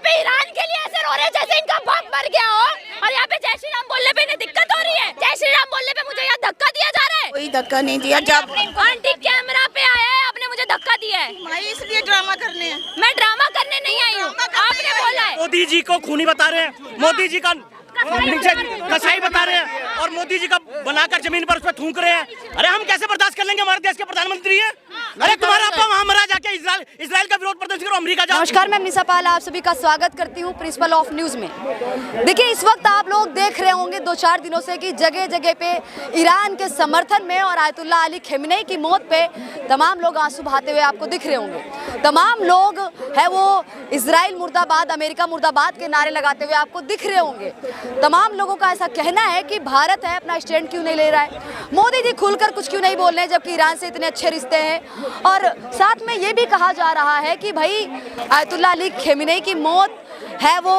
पे ईरान के लिए ऐसे रो रहे जैसे इनका बम मर गया हो, और यहाँ पे जय श्री राम बोलने पे इन्हें दिक्कत हो रही है। जय श्री राम बोलने पे मुझे यहाँ धक्का दिया जा रहा है। कोई धक्का नहीं दिया। जब आंटी कैमरा पे आया है, आपने मुझे धक्का दिया है। भाई इसलिए ड्रामा करने हैं। मैं ड्रामा करने नहीं आई हूँ, आपने बोला है। मोदी जी को खूनी बता रहे हैं, मोदी जी का कसाई बता रहे हैं, और मोदी जी का बनाकर जमीन पर उस पर थूक रहे हैं। अरे हम कैसे बर्दाश्त कर लेंगे? हमारे देश के प्रधानमंत्री है। अरे तुम्हारा आपा वहाँ मरा जाके इजराइल का विरोध प्रदर्शन करो, अमेरिका जाओ। नमस्कार, मैं मिसा पाल आप सभी का स्वागत करती हूँ प्रिंसिपल ऑफ न्यूज में। देखिए, इस वक्त आप लोग देख रहे होंगे 2-4 दिनों से कि जगह जगह पे ईरान के समर्थन में और आयतुल्लाह अली खमेनी की मौत पे तमाम लोग आंसू बहाते हुए आपको दिख रहे होंगे। तमाम लोग है वो इजराइल मुर्दाबाद, अमेरिका मुर्दाबाद के नारे लगाते हुए आपको दिख रहे होंगे। तमाम लोगों का ऐसा कहना है कि भारत है अपना स्टैंड क्यों नहीं ले रहा है, मोदी जी खुलकर कुछ क्यों नहीं बोल रहे हैं, जबकि ईरान से इतने अच्छे रिश्ते हैं। और साथ में ये भी कहा जा रहा है कि भाई आयतुल्लाह अली खमेनी की मौत है वो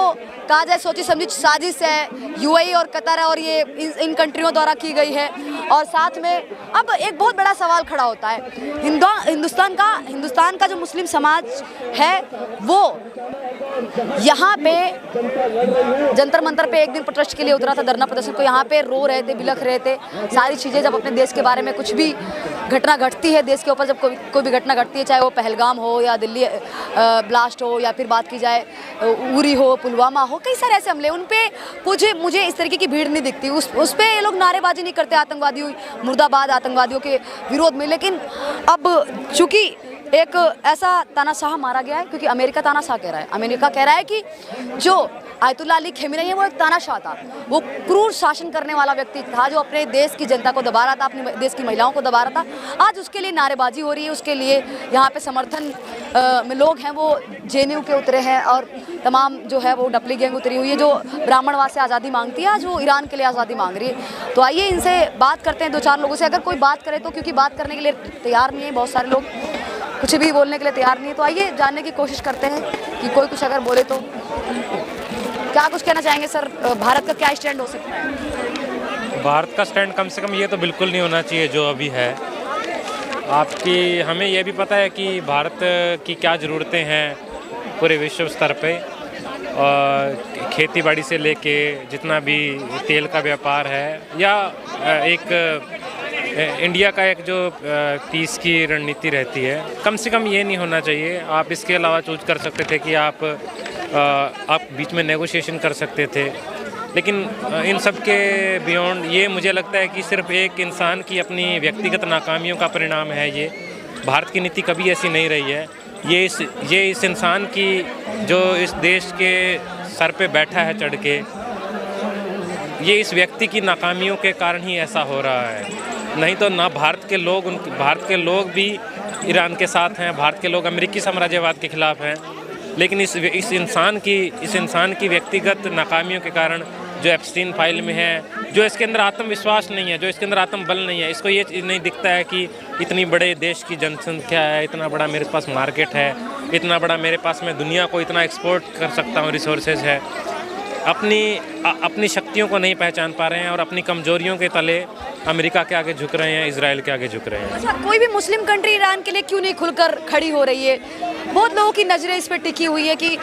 कहा जाए सोची समझी साजिश है, यूएई और कतर और ये इन कंट्रियों द्वारा की गई है। और साथ में अब एक बहुत बड़ा सवाल खड़ा होता है, हिंदुस्तान का जो मुस्लिम समाज है वो यहाँ पे जंतर मंतर पे एक दिन प्रोटेस्ट के लिए उतरा था, धरना प्रदर्शन को, यहाँ पे रो रहे थे, बिलख रहे थे। सारी चीज़ें जब अपने देश के बारे में कुछ भी घटना घटती है, देश के ऊपर जब कोई भी घटना घटती है, चाहे वो पहलगाम हो या दिल्ली ब्लास्ट हो या फिर बात की जाए उरी हो, पुलवामा हो, कई सारे ऐसे हमले, उन पे मुझे इस तरीके की भीड़ नहीं दिखती। उस पर ये लोग नारेबाजी नहीं करते आतंकवादियों मुर्दाबाद आतंकवादियों के विरोध में। लेकिन अब चूंकि एक ऐसा तानाशाह मारा गया है, क्योंकि अमेरिका तानाशाह कह रहा है, अमेरिका कह रहा है कि जो आयतुल्लाह अली खमेनी है वो एक तानाशाह था, वो क्रूर शासन करने वाला व्यक्ति था जो अपने देश की जनता को दबा रहा था, अपने देश की महिलाओं को दबा रहा था। आज उसके लिए नारेबाजी हो रही है, उसके लिए यहाँ पे समर्थन में लोग हैं वो जेएनयू के उतरे हैं, और तमाम जो है वो डपली गैंग उतरी हुई है जो ब्राह्मणवाद से आज़ादी मांगती है, आज वो ईरान के लिए आज़ादी मांग रही है। तो आइए इनसे बात करते हैं 2-4 लोगों से, अगर कोई बात करे तो, क्योंकि बात करने के लिए तैयार नहीं है, बहुत सारे लोग कुछ भी बोलने के लिए तैयार नहीं है। तो आइए जानने की कोशिश करते हैं कि कोई कुछ अगर बोले तो। क्या कुछ कहना चाहेंगे सर, भारत का क्या स्टैंड हो सकता है? भारत का स्टैंड कम से कम ये तो बिल्कुल नहीं होना चाहिए जो अभी है। हमें ये भी पता है कि भारत की क्या ज़रूरतें हैं पूरे विश्व स्तर पे, और खेती बाड़ी से लेके जितना भी तेल का व्यापार है, या एक इंडिया का एक जो पीस की रणनीति रहती है, कम से कम ये नहीं होना चाहिए। आप इसके अलावा चूज कर सकते थे कि आप बीच में नेगोशिएशन कर सकते थे, लेकिन इन सब के बियॉन्ड ये मुझे लगता है कि सिर्फ एक इंसान की अपनी व्यक्तिगत नाकामियों का परिणाम है। ये भारत की नीति कभी ऐसी नहीं रही है। ये इस इंसान की जो इस देश के सर पे बैठा है चढ़ के, ये इस व्यक्ति की नाकामियों के कारण ही ऐसा हो रहा है। नहीं तो ना भारत के लोग भी ईरान के साथ हैं, भारत के लोग अमेरिकी साम्राज्यवाद के खिलाफ हैं, लेकिन इस इंसान की व्यक्तिगत नाकामियों के कारण, जो एप्स्टीन फाइल में है, जो इसके अंदर आत्मविश्वास नहीं है, जो इसके अंदर आत्मबल नहीं है, इसको ये चीज़ नहीं दिखता है कि इतनी बड़े देश की जनसंख्या है, इतना बड़ा मेरे पास मार्केट है, इतना बड़ा मेरे पास मैं दुनिया को इतना एक्सपोर्ट कर सकता हूँ, रिसोर्सेज है। अपनी शक्तियों को नहीं पहचान पा रहे हैं और अपनी कमजोरियों के तले अमेरिका के आगे झुक रहे हैं, इजराइल के आगे झुक रहे हैं। अच्छा, कोई भी मुस्लिम कंट्री ईरान के लिए क्यों नहीं खुलकर खड़ी हो रही है? बहुत लोगों की नज़रें इस पर टिकी हुई है कि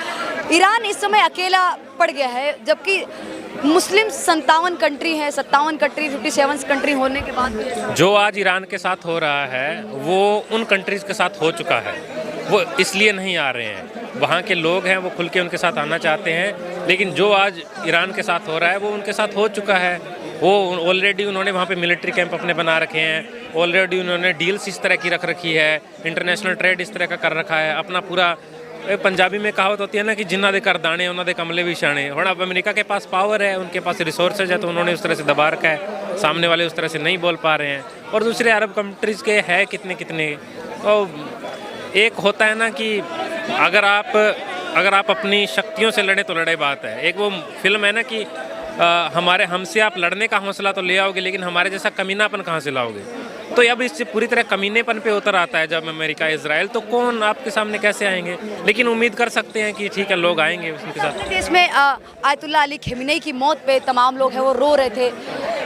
ईरान इस समय अकेला पड़ गया है, जबकि मुस्लिम 57 कंट्री हैं, 57 कंट्री होने के बाद भी जो आज ईरान के साथ हो रहा है वो उन कंट्रीज़ के साथ हो चुका है। वो इसलिए नहीं आ रहे हैं, वहाँ के लोग हैं वो खुल के उनके साथ आना चाहते हैं, लेकिन जो आज ईरान के साथ हो रहा है वो उनके साथ हो चुका है। वो ऑलरेडी उन्होंने वहाँ पे मिलिट्री कैंप अपने बना रखे हैं, ऑलरेडी उन्होंने डील्स इस तरह की रख रखी है, इंटरनेशनल ट्रेड इस तरह का कर रखा है, अपना पूरा पंजाबी में कहावत होती है ना कि जिन्ना दे कर दाने उन्होंने कमले भी शाने। और अब अमेरिका के पास पावर है, उनके पास रिसोर्सेज है, तो उन्होंने उस तरह से दबा रखा है, सामने वाले उस तरह से नहीं बोल पा रहे हैं। और दूसरे अरब कंट्रीज़ के है कितने एक होता है ना कि अगर आप अपनी शक्तियों से लड़े तो लड़े बात है। एक वो फिल्म है ना कि हमसे आप लड़ने का हौसला तो ले आओगे, लेकिन हमारे जैसा कमीनापन कहाँ से लाओगे? तो अब इससे पूरी तरह कमीनेपन पे उतर आता है जब अमेरिका इजराइल, तो कौन आपके सामने कैसे आएंगे? लेकिन उम्मीद कर सकते हैं कि ठीक है, लोग आएंगे उनके साथ। देश में आयतुल्लाह अली खमेनी की मौत पे तमाम लोग हैं वो रो रहे थे।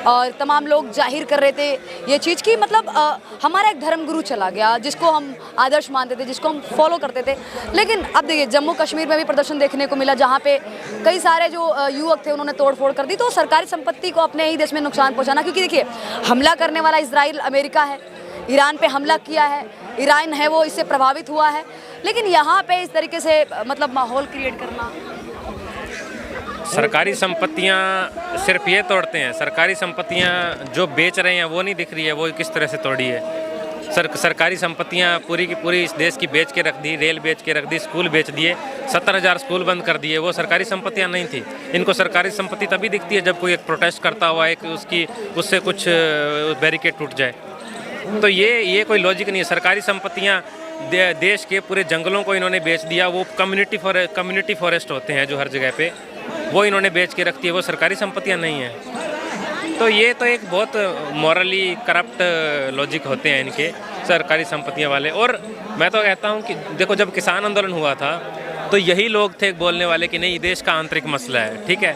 और तमाम लोग जाहिर कर रहे थे ये चीज़ कि मतलब हमारा एक धर्मगुरु चला गया जिसको हम आदर्श मानते थे, जिसको हम फॉलो करते थे। लेकिन अब देखिए जम्मू कश्मीर में भी प्रदर्शन देखने को मिला जहाँ पे कई सारे जो युवक थे उन्होंने तोड़फोड़ कर दी। तो सरकारी संपत्ति को अपने ही देश में नुकसान पहुँचाना, क्योंकि देखिए हमला करने वाला इजराइल अमेरिका है, ईरान पे हमला किया है, ईरान है वो इससे प्रभावित हुआ है, लेकिन यहाँ पे इस तरीके से मतलब माहौल क्रिएट करना। सरकारी संपत्तियां सिर्फ ये तोड़ते हैं, सरकारी संपत्तियां जो बेच रहे हैं वो नहीं दिख रही है वो किस तरह से तोड़ी है। सरकारी संपत्तियां पूरी की पूरी इस देश की बेच के रख दी, रेल बेच के रख दी, स्कूल बेच दिए, 70,000 स्कूल बंद कर दिए, वो सरकारी संपत्तियां नहीं थी। इनको सरकारी संपत्ति तभी दिखती है जब कोई एक प्रोटेस्ट करता हुआ एक उससे कुछ बैरिकेड टूट जाए। तो ये कोई लॉजिक नहीं है। सरकारी संपत्तियां देश के पूरे जंगलों को इन्होंने बेच दिया, वो कम्युनिटी फॉरेस्ट होते हैं जो हर जगह पे, वो इन्होंने बेच के रखती है, वो सरकारी संपत्तियां नहीं हैं। तो ये तो एक बहुत मॉरली करप्ट लॉजिक होते हैं इनके सरकारी संपत्तियां वाले। और मैं तो कहता हूं कि देखो जब किसान आंदोलन हुआ था तो यही लोग थे बोलने वाले कि नहीं देश का आंतरिक मसला है, ठीक है।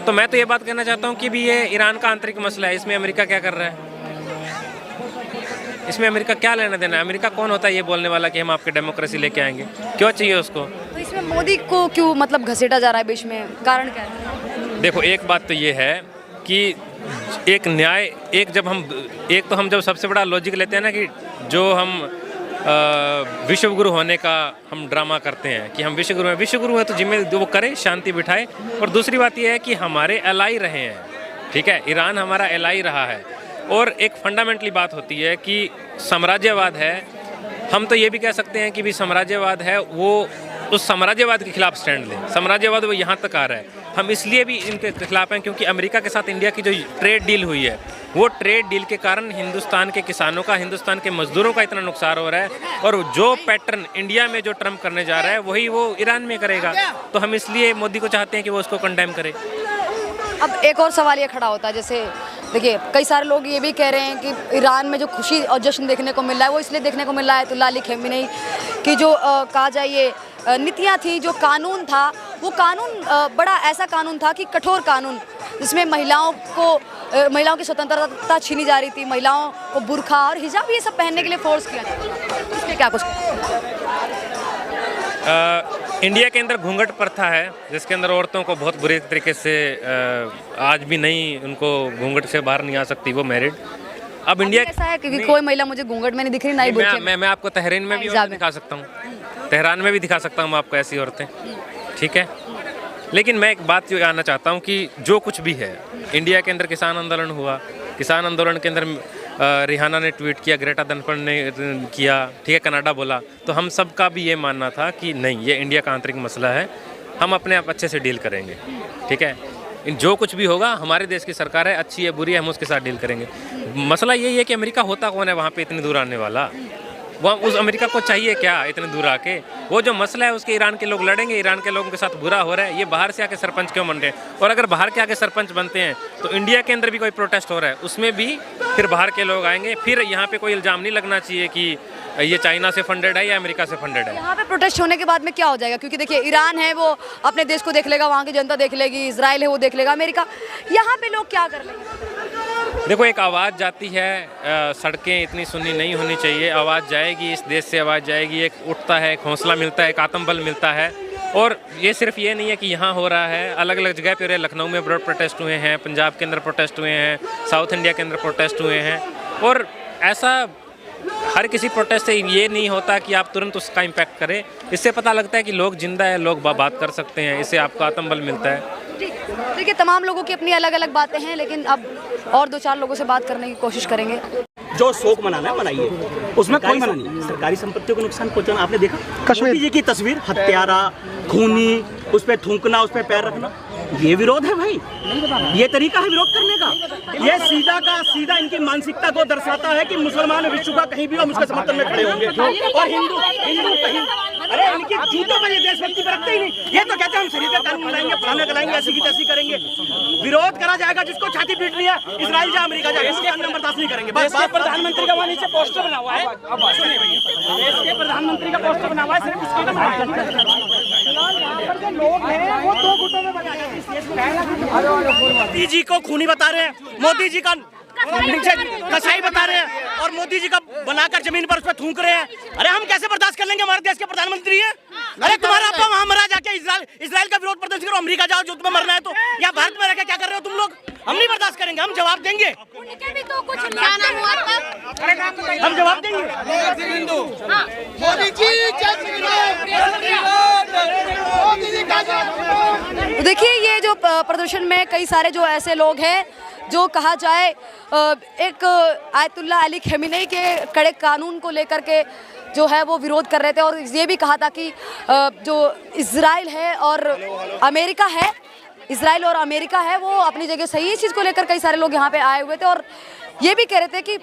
तो मैं तो ये बात कहना चाहता हूँ कि भी ये ईरान का आंतरिक मसला है, इसमें अमेरिका क्या कर रहा है, इसमें अमेरिका क्या लेना देना है। अमेरिका कौन होता है ये बोलने वाला कि हम आपके डेमोक्रेसी लेके आएंगे, क्यों चाहिए उसको। तो इसमें मोदी को क्यों मतलब घसीटा जा रहा है बीच में, कारण क्या है? देखो एक बात तो ये है कि एक न्याय एक तो हम जब सबसे बड़ा लॉजिक लेते हैं ना कि जो हम विश्व गुरु होने का हम ड्रामा करते हैं कि हम विश्व गुरु हैं तो जिम्मे वो करे, शांति बिठाए। और दूसरी बात ये है कि हमारे एलाई रहे हैं, ठीक है, ईरान हमारा एलाई रहा है। और एक फंडामेंटली बात होती है कि साम्राज्यवाद है, हम तो ये भी कह सकते हैं कि भी साम्राज्यवाद है वो उस साम्राज्यवाद के खिलाफ स्टैंड लें। साम्राज्यवाद वो यहाँ तक आ रहा है, हम इसलिए भी इनके खिलाफ हैं क्योंकि अमेरिका के साथ इंडिया की जो ट्रेड डील हुई है वो ट्रेड डील के कारण हिंदुस्तान के किसानों का, हिंदुस्तान के मजदूरों का इतना नुकसान हो रहा है। और जो पैटर्न इंडिया में जो ट्रम्प करने जा रहा है वही वो ईरान में करेगा। तो हम इसलिए मोदी को चाहते हैं कि वो उसको कंडेम करे। अब एक और सवाल ये खड़ा होता है, जैसे देखिए कई सारे लोग ये भी कह रहे हैं कि ईरान में जो खुशी और जश्न देखने को मिल रहा है वो इसलिए देखने को मिल रहा है तो अली खेमेनी की जो कहा जाए ये नीतियाँ थी, जो कानून था वो कानून बड़ा ऐसा कानून था कि कठोर कानून जिसमें महिलाओं की स्वतंत्रता छीनी जा रही थी, महिलाओं को बुर्खा और हिजाब ये सब पहनने के लिए फोर्स किया जाता था। इसमें क्या कुछ इंडिया के अंदर घूंघट प्रथा है जिसके अंदर औरतों को बहुत बुरे तरीके से आज भी नहीं उनको घूंघट से बाहर नहीं आ सकती वो मैरिड। अब इंडिया ऐसा है क्योंकि कोई महिला मुझे घूंघट में नहीं दिख रही, ना ही बुर्खे में। मैं आपको तेहरान में भी दिखा सकता हूँ, तेहरान में भी दिखा सकता हूँ आपको ऐसी औरतें, ठीक है। लेकिन मैं एक बात आना चाहता हूँ कि जो कुछ भी है इंडिया के अंदर किसान आंदोलन हुआ, किसान आंदोलन के अंदर रिहाना ने ट्वीट किया, ग्रेटा थनबर्ग ने किया, ठीक है, कनाडा बोला, तो हम सब का भी ये मानना था कि नहीं ये इंडिया का आंतरिक मसला है, हम अपने आप अच्छे से डील करेंगे, ठीक है। जो कुछ भी होगा हमारे देश की सरकार है, अच्छी है बुरी है, हम उसके साथ डील करेंगे। मसला यही है कि अमेरिका होता कौन है वहाँ पे इतनी दूर आने वाला, वहाँ उस अमेरिका को चाहिए क्या इतने दूर आके। वो जो मसला है उसके ईरान के लोग लड़ेंगे, ईरान के लोगों के साथ बुरा हो रहा है, ये बाहर से आके सरपंच क्यों बन रहे हैं। और अगर बाहर के आके सरपंच बनते हैं तो इंडिया के अंदर भी कोई प्रोटेस्ट हो रहा है उसमें भी फिर बाहर के लोग आएंगे, फिर यहाँ पे कोई इल्ज़ाम नहीं लगना चाहिए कि ये चाइना से फंडेड है या अमेरिका से फंडेड है। यहाँ पे प्रोटेस्ट होने के बाद में क्या हो जाएगा, क्योंकि देखिए ईरान है वो अपने देश को देख लेगा, वहाँ की जनता देख लेगी, इजराइल है वो देख लेगा, अमेरिका, यहाँ पे लोग क्या कर लेंगे। देखो एक आवाज़ जाती है, सड़कें इतनी सुन्नी नहीं होनी चाहिए, आवाज़ जाएगी, इस देश से आवाज़ जाएगी, एक उठता है, एक हौसला मिलता है, एक आत्मबल मिलता है। और ये सिर्फ ये नहीं है कि यहाँ हो रहा है, अलग अलग जगह पे हो रहा है। लखनऊ में प्रोटेस्ट हुए हैं, पंजाब के अंदर प्रोटेस्ट हुए हैं, साउथ इंडिया के अंदर प्रोटेस्ट हुए हैं। और ऐसा हर किसी प्रोटेस्ट से ये नहीं होता कि आप तुरंत उसका इम्पैक्ट करें, इससे पता लगता है कि लोग जिंदा है, लोग बात कर सकते हैं, इससे आपको आत्मबल मिलता है। देखिए तमाम लोगों की अपनी अलग अलग बातें हैं, लेकिन अब और 2-4 लोगों से बात करने की कोशिश करेंगे। जो शोक मनाना है मनाइए, उसमें कोई मना नहीं। सरकारी संपत्तियों को नुकसान पहुंचाना, आपने देखा कश्मीर जी की तस्वीर, हत्यारा, खूनी, उस पर थूकना, उस पर पैर रखना, ये विरोध है भाई, ये तरीका है विरोध करने का। ये सीधा का सीधा इनकी मानसिकता को दर्शाता है कि मुसलमान विश्व का कहीं भी हम उसके समर्थन में खड़े होंगे और हिंदू कहीं, अरे इनकी जूतों पर ये देशभक्ति पर रखते ही नहीं। ये तो कहते हैं हम शरीर का कानून बनाएंगे, फलाने कराएंगे, ऐसी की तैसी करेंगे। विरोध करा जाएगा, जिसको छाती पीटनी है इजराइल जा अमेरिका जाए, इसके हम बर्दाश्त नहीं करेंगे। बस प्रधानमंत्री का वहाँ नीचे पोस्टर बना हुआ है, देश के प्रधानमंत्री का पोस्टर बना हुआ है, सिर्फ उसके जो लोग हैं वो 2 गुटों में बना मोदी जी को खूनी बता रहे हैं, मोदी जी का नीचे कसाई बता रहे हैं और मोदी जी का बनाकर जमीन पर उस पर थूक रहे हैं। अरे हम कैसे बर्दाश्त कर लेंगे, हमारे देश के प्रधानमंत्री है। अरे तुम्हारा आपका वहां मरा जाके इजराइल का विरोध प्रदर्शन करो, अमेरिका जाओ जो तुम्हें मरना है तो, यहाँ भारत में रहकर क्या कर रहे हो तुम लोग। हम नहीं बर्दाश्त करेंगे, हम जवाब देंगे, उनके भी तो कुछ क्या नाम हुआ था? हम जवाब देंगे। तो देखिए ये जो प्रदर्शन में कई सारे जो ऐसे लोग हैं जो कहा जाए एक आयतुल्लाह अली खमेनी के कड़े कानून को लेकर के जो है वो विरोध कर रहे थे और ये भी कहा था कि जो इजराइल है और अमेरिका है, इजराइल और अमेरिका है वो अपनी जगह सही है। इस चीज़ को लेकर कई सारे लोग यहाँ पे आए हुए थे और ये भी कह रहे थे कि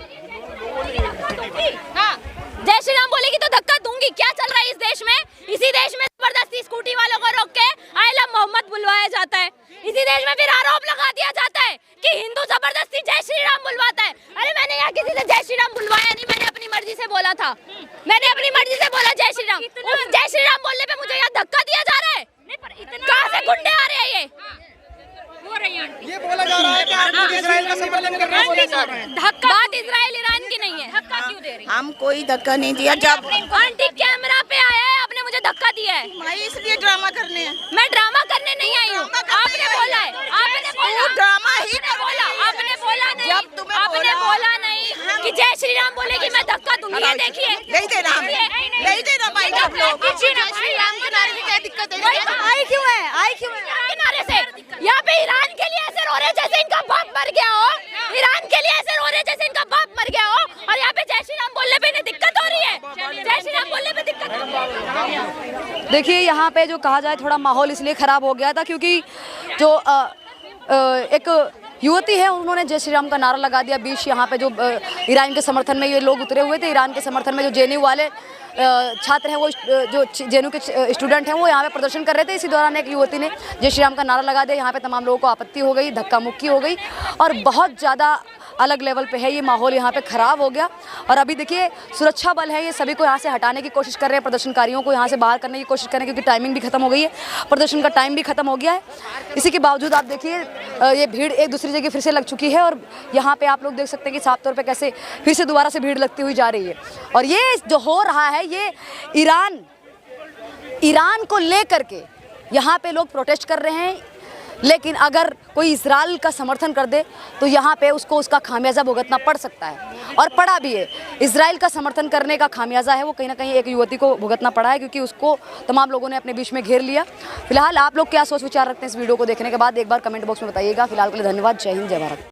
हाँ, जय श्री राम बोलेगी तो धक्का दूंगी। क्या चल रहा है इस देश में? इसी देश में जबरदस्ती स्कूटी वालों को रोक के आई लव मोहम्मद बुलवाया जाता है। इसी देश में फिर आरोप लगा दिया जाता है कि हिंदू जबरदस्ती जय श्री राम बुलवाता है। अरे मैंने यहाँ किसी से जय श्री राम बुलवाया नहीं, मैंने अपनी मर्जी से बोला था, मैंने अपनी मर्जी से बोला जय श्री राम। जय श्री राम बोलने पे मुझे यहाँ धक्का दिया जा रहा है। कहाँ से गुंडे आ रहे हैं ये बोला जा रहा है कि आप इजराइल का समर्थन कर रहे हैं। बात इजराइल ईरान की नहीं है। धक्का क्यों दे रही? हम कोई धक्का नहीं दिया। जब आंटी कैमरा पे आया है, आपने मुझे धक्का दिया है। भाई इसलिए ड्रामा करने हैं। मैं ड्रामा करने नहीं आई हूँ, आपने बोला है, आपने बोला ड्रामा ही बोला, आपने बोला नहीं, जब तुम्हें आपने बोला नहीं कि जय श्री राम बोलेगी मैं धक्का दूंगी। ये देखिए नहीं देना, नहीं देना भाई। आप लोग जय श्री राम के नारे में क्या दिक्कत है? आई क्यों है, आई क्यों है? के नारे से यहाँ पे ईरान के लिए ऐसे रो रहे जैसे इनका बाप मर गया हो, ईरान के लिए ऐसे रो रहे जैसे इनका बाप मर गया हो, और यहाँ पे जय श्री राम बोलने पे इन्हें दिक्कत हो रही है। जय श्री राम बोलने पे दिक्कत हो रही है। देखिए यहाँ पे जो कहा जाए थोड़ा माहौल इसलिए ख़राब हो गया था क्योंकि जो एक युवती है उन्होंने जय श्री राम का नारा लगा दिया। बीच यहाँ पे जो ईरान के समर्थन में ये लोग उतरे हुए थे, ईरान के समर्थन में जो जेएनयू वाले छात्र हैं, वो जो जेएनयू के स्टूडेंट हैं वो यहाँ पे प्रदर्शन कर रहे थे। इसी दौरान एक युवती ने जय श्री राम का नारा लगा दिया। यहाँ पे तमाम लोगों को आपत्ति हो गई, धक्का मुक्की हो गई और बहुत ज़्यादा अलग लेवल पे है ये माहौल, यहाँ पे ख़राब हो गया। और अभी देखिए सुरक्षा बल है, ये सभी को यहाँ से हटाने की कोशिश कर रहे हैं, प्रदर्शनकारियों को यहाँ से बाहर करने की कोशिश कर रहे हैं क्योंकि टाइमिंग भी खत्म हो गई है, प्रदर्शन का टाइम भी खत्म हो गया है। इसी के बावजूद आप देखिए ये भीड़ एक दूसरी जगह फिर से लग चुकी है और यहाँ पे आप लोग देख सकते हैं कि साफ तौर पे कैसे फिर से दोबारा से भीड़ लगती हुई जा रही है। और ये जो हो रहा है ये ईरान को लेकर के यहाँ पे लोग प्रोटेस्ट कर रहे हैं, लेकिन अगर कोई इजराइल का समर्थन कर दे तो यहाँ पे उसको उसका खामियाजा भुगतना पड़ सकता है और पड़ा भी है। इजराइल का समर्थन करने का खामियाजा है वो कहीं ना कहीं एक युवती को भुगतना पड़ा है क्योंकि उसको तमाम लोगों ने अपने बीच में घेर लिया। फिलहाल आप लोग क्या सोच विचार रखते हैं इस वीडियो को देखने के बाद एक बार कमेंट बॉक्स में बताइएगा। फिलहाल के लिए धन्यवाद। जय हिंद, जय भारत।